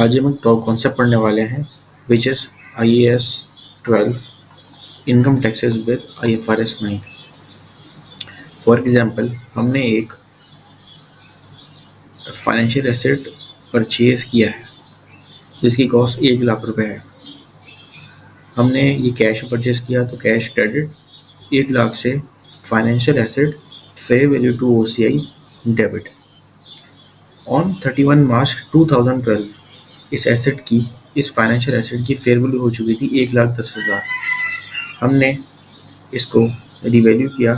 आज हम एक टॉप कॉन्सेप्ट पढ़ने वाले हैं which is IAS 12 income taxes with IFRS 9। For example, हमने एक फाइनेंशियल एसेट परचेज किया है जिसकी कॉस्ट 1 लाख रुपए है। हमने ये कैश परचेज किया तो कैश क्रेडिट 1 लाख से financial asset fair value to OCI debit. On 31 March 2012 इस फाइनेंशियल एसेट की फेयर वैल्यू हो चुकी थी 1,10,000। हमने इसको रिवैल्यू किया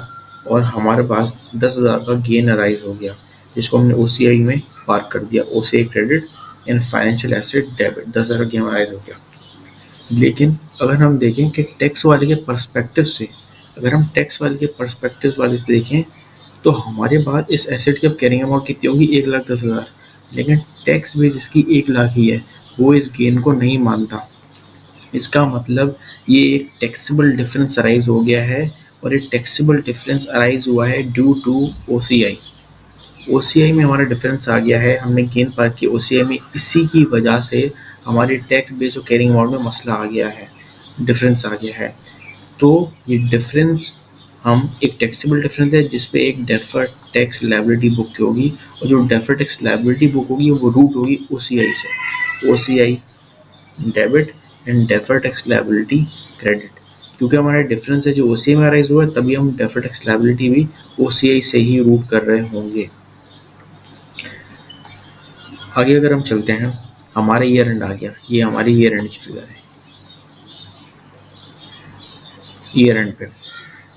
और हमारे पास 10,000 का गेन अराइज हो गया, जिसको हमने OCI में पार्क कर दिया। OCI credit and financial asset debit, 10,000 का गेन अराइज हो गया। लेकिन अगर हम देखें कि टैक्स वाले के पर्सपेक्टिव से, देखें तो हमारे पास इस एसेट की अब कैरिंग अमाउंट कितनी होगी? 1,10,000। लेकिन टैक्स बेस इसकी 1 लाख ही है, वो इस गेन को नहीं मानता। इसका मतलब ये एक टैक्सेबल डिफरेंस अराइज हो गया है, और ये टैक्सेबल डिफरेंस अराइज हुआ है ड्यू टू OCI। OCI में हमारा डिफरेंस आ गया है, हमने गेन पार्क किया OCI में, इसी की वजह से हमारे टैक्स बेस और कैरिंग अमाउंट में मसला आ गया है, डिफरेंस आ गया है। तो ये डिफरेंस एक टैक्सेबल डिफरेंस है जिसपे एक डेफर्ड टैक्स लायबिलिटी बुक की होगी, और जो डेफर्ड टैक्स लायबिलिटी बुक होगी वो रूट होगी OCI से, OCI debit and deferred tax liability credit. क्योंकि हमारा डिफरेंस है जो OCI में अराइज हुआ है, तभी हम डेफर्ड टैक्स लायबिलिटी भी OCI से ही रूट कर रहे होंगे। आगे अगर हम चलते हैं, हमारा ईयर एंड आ गया, ये हमारी ईयर एंड की फिगर है।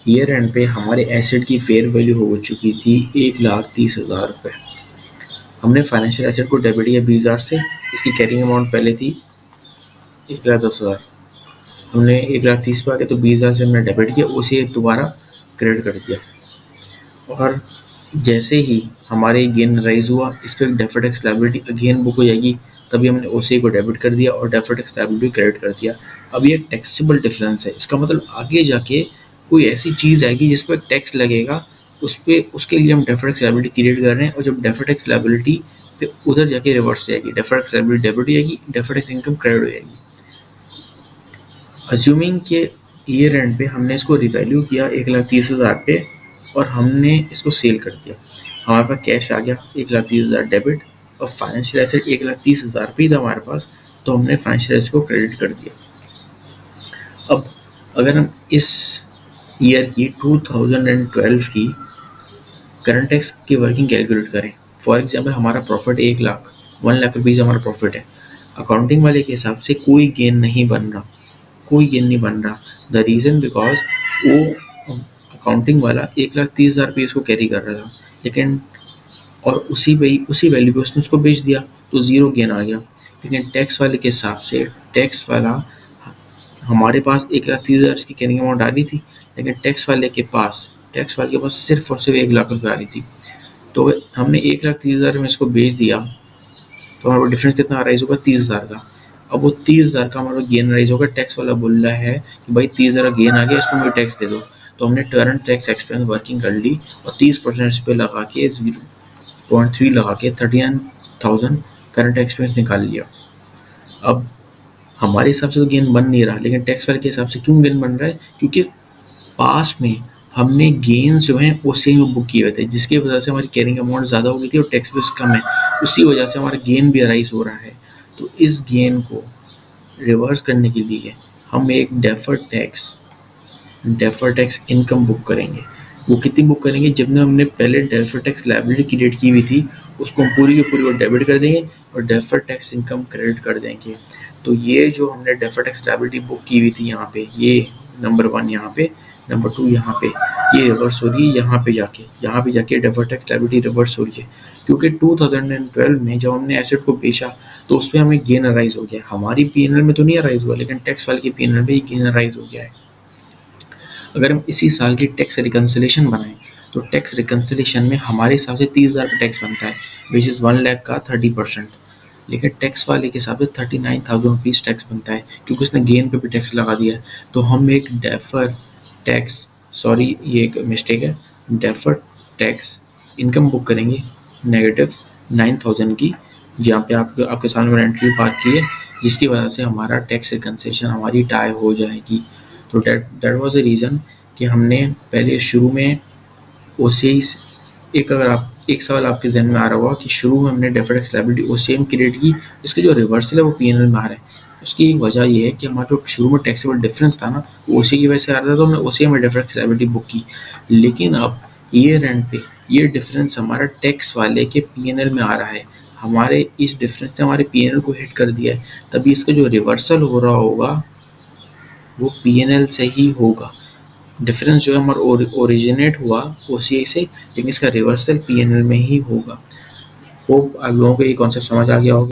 ईयर एंड पे हमारे एसेट की फेयर वैल्यू हो चुकी थी 1,30,000 रुपये। हमने फाइनेंशियल एसेट को डेबिट किया 20,000 से, इसकी कैरिंग अमाउंट पहले थी 1,10,000। हमने 1,30,000 पे आ गया तो 20,000 से हमने डेबिट किया, उसे दोबारा क्रेडिट कर दिया। और जैसे ही हमारे गेन राइज हुआ, इस पर deferred tax liability again book हो जाएगी, तभी हमने OCI को डेबिट कर दिया और डेफर्ड टैक्स लायबिलिटी क्रेडिट कर दिया। अब ये टैक्सेबल डिफरेंस है, इसका मतलब आगे जाके कोई ऐसी चीज़ आएगी जिस पर टैक्स लगेगा, उसके लिए हम डेफर्ड टैक्स लायबिलिटी क्रिएट कर रहे हैं, और जब डेफर्ड टैक्स लायबिलिटी पे उधर जाके रिवर्स जाएगी, डेफर्ड टैक्स लायबिलिटी डेबिट हो जाएगी, डेफर्ड टैक्स इनकम क्रेडिट हो जाएगी। अज्यूमिंग के ईयर एंड पे हमने इसको रिवैल्यू किया 1,30,000 पे, और हमने इसको सेल कर दिया। हमारे पास कैश आ गया 1,30,000 डेबिट, और फाइनेंशियल एसेट 1,30,000 पे ही था हमारे पास, तो हमने फाइनेंशियल एसेट को क्रेडिट कर दिया। अब अगर हम इस ईयर की 2012 की करंट टैक्स की वर्किंग कैलकुलेट करें, फॉर एग्जांपल हमारा प्रॉफिट 1 लाख रुपीज़ हमारा प्रॉफिट है। अकाउंटिंग वाले के हिसाब से कोई गेन नहीं बन रहा। द रीज़न बिकॉज वो अकाउंटिंग वाला 1,30,000 रुपये इसको कैरी कर रहा था, लेकिन और उसी वैल्यू पे उसने उसको बेच दिया तो ज़ीरो गेन आ गया। लेकिन टैक्स वाले के हिसाब से टैक्स वाला हमारे पास 1,30,000 की कैरिंग अमाउंट आ रही थी, लेकिन टैक्स वाले के पास सिर्फ और सिर्फ 1 लाख रुपये आ रही थी। तो हमने 1,30,000 में इसको बेच दिया, तो हमारा डिफरेंस कितना राइज होगा? 30,000 का। अब वो 30,000 का हमारा गेन राइज होगा। टैक्स वाला बोल रहा है कि भाई 30,000 का गेन आ गया, इसको मुझे टैक्स दे दो। तो हमने करंट टैक्स एक्सपेंस वर्किंग कर ली और 30% पे लगा के 0.3 लगा के 39,000 करंट एक्सपेंस निकाल लिया। अब हमारे हिसाब से तो गेन बन नहीं रहा, लेकिन टैक्स वाले के हिसाब से क्यों गेन बन रहा है? क्योंकि पास में हमने गेन्स जो हैं OCI में बुक किए हुए थे, जिसकी वजह से हमारी कैरिंग अमाउंट ज़्यादा हो गई थी और टैक्स बेस कम है, उसी वजह से हमारा गेन भी अराइज हो रहा है। तो इस गेन को रिवर्स करने के लिए हम एक डेफर्ड टैक्स इनकम बुक करेंगे। वो कितनी बुक करेंगे? जब हमने पहले डेफर्ड टैक्स लायबिलिटी क्रिएट की हुई थी, उसको हम पूरी की पूरी डेबिट कर देंगे और डेफर्ड टैक्स इनकम क्रेडिट कर देंगे। तो ये जो हमने डेफर्ड टैक्स लायबिलिटी बुक की हुई थी यहाँ पे, ये नंबर 1 यहाँ पे, नंबर 2 यहाँ पे, ये रिवर्स हो रही है। यहाँ पे जाके डेफर्ड टैक्स लायबिलिटी रिवर्स हो रही है, क्योंकि 2012 में जब हमने एसेट को बेचा तो उसमें हमें गेन अराइज हो गया। हमारी P&L में तो नहीं अराइज हुआ, लेकिन टैक्स वाले की P&L में गेन अराइज हो गया है। अगर हम इसी साल की टैक्स रिकन्सिलेशन बनाएं, तो टैक्स रिकन्सिलेशन में हमारे हिसाब से 30,000 का टैक्स बनता है, विच इज़ 1 लाख का 30%। लेकिन टैक्स वाले के हिसाब से 39,000 रुपीज़ टैक्स बनता है, क्योंकि उसने गेन पे भी टैक्स लगा दिया है। तो हम एक ये एक मिस्टेक है, डेफर्ड टैक्स इनकम बुक करेंगे -9,000 की, यहाँ पे आपके सामने मैंने एंट्री पार की है, जिसकी वजह से हमारा टैक्स रिकन्सेशन हमारी टाई हो जाएगी। तो दैट वाज द रीज़न कि हमने पहले शुरू में ओसीआईस एक सवाल आपके जहन में आ रहा होगा कि शुरू में हमने deferred tax liability OCM create की, इसके जो रिवर्सल है वो पीएनएल में आ रहा है। उसकी एक वजह ये है कि हमारा जो शुरू में टैक्सेबल डिफरेंस था ना, वो ओसी की वजह से आ रहा था, तो हमने ओसीएम में डेफर्ड टैक्स लायबिलिटी बुक की। लेकिन अब ईयर एंड पे ये डिफरेंस हमारा टैक्स वाले के पीएनएल में आ रहा है, हमारे इस डिफरेंस ने हमारे पीएनएल को हिट कर दिया है, तभी इसका जो रिवर्सल हो रहा होगा वो पीएनएल से ही होगा। डिफरेंस जो है हमारा ओरिजिनेट हुआ ओसीआई से, लेकिन इसका रिवर्सल पीएनएल में ही होगा। होप आप लोगों को ये कॉन्सेप्ट समझ आ गया होगा।